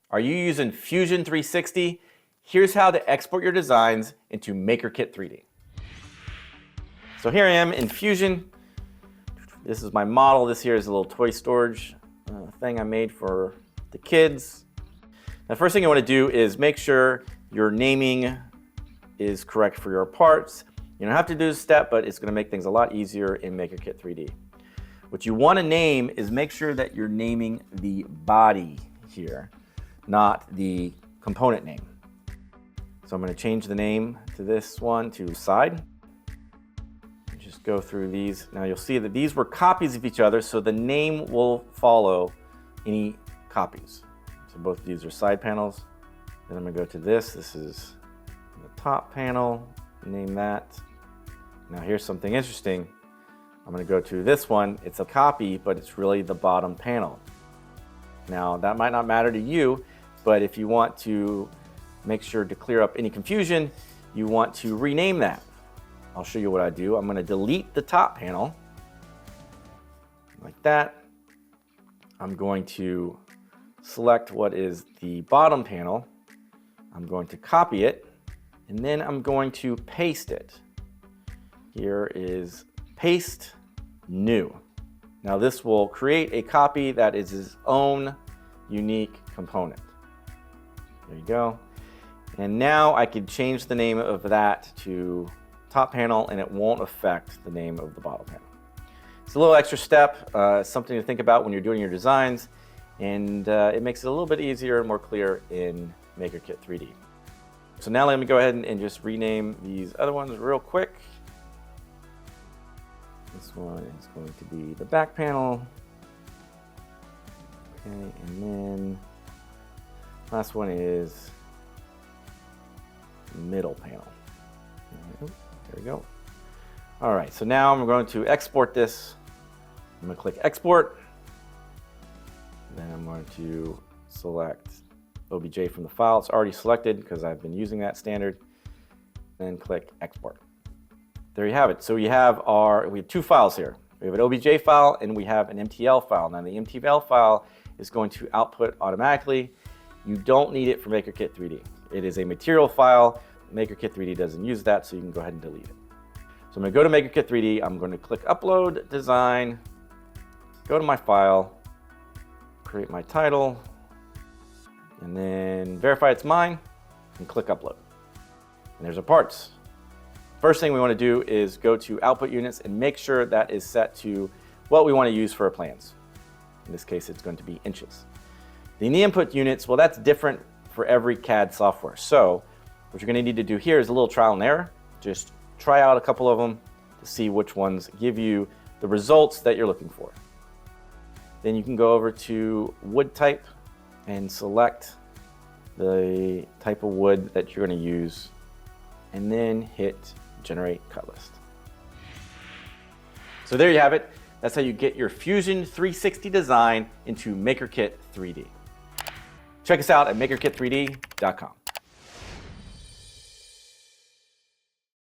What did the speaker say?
Are you using Fusion 360? Here's how to export your designs into MakerKit3D. So here I am in Fusion. This is my model. This here is a little toy storage thing I made for the kids. Now, the first thing you want to do is make sure your naming is correct for your parts. You don't have to do this step, but it's going to make things a lot easier in MakerKit3D. What you want to name is make sure that you're naming the body here, not the component name. So I'm going to change the name to this one to side. Just go through these. Now you'll see that these were copies of each other, so the name will follow any copies. So both of these are side panels. Then I'm going to go to this. This is the top panel. Name that. Now here's something interesting. I'm going to go to this one. It's a copy, but it's really the bottom panel. Now that might not matter to you, but if you want to make sure to clear up any confusion, you want to rename that. I'll show you what I do. I'm going to delete the top panel like that. I'm going to select what is the bottom panel. I'm going to copy it, and then I'm going to paste it. Here is paste new. Now this will create a copy that is its own unique component. There you go. And now I can change the name of that to top panel, and it won't affect the name of the bottom panel. It's a little extra step, something to think about when you're doing your designs, and it makes it a little bit easier and more clear in MakerKit3D. So now let me go ahead and just rename these other ones real quick. This one is going to be the back panel. Okay, and then last one is middle panel. There we go. All right, so now I'm going to export this. I'm going to click export. Then I'm going to select OBJ from the file. It's already selected because I've been using that standard. Then click export. There you have it. So we have two files here. We have an OBJ file and we have an MTL file. Now the MTL file is going to output automatically. You don't need it for MakerKit3D. It is a material file. MakerKit3D doesn't use that, so you can go ahead and delete it. So I'm going to go to MakerKit3D. I'm going to click Upload Design, go to my file, create my title, and then verify it's mine, and click Upload. And there's our parts. First thing we want to do is go to Output Units and make sure that is set to what we want to use for our plans. In this case, it's going to be inches. The input units, well, that's different for every CAD software. So what you're going to need to do here is a little trial and error. Just try out a couple of them to see which ones give you the results that you're looking for. Then you can go over to wood type and select the type of wood that you're going to use, and then hit generate cut list. So there you have it. That's how you get your Fusion 360 design into MakerKit3D. Check us out at MakerKit3D.com.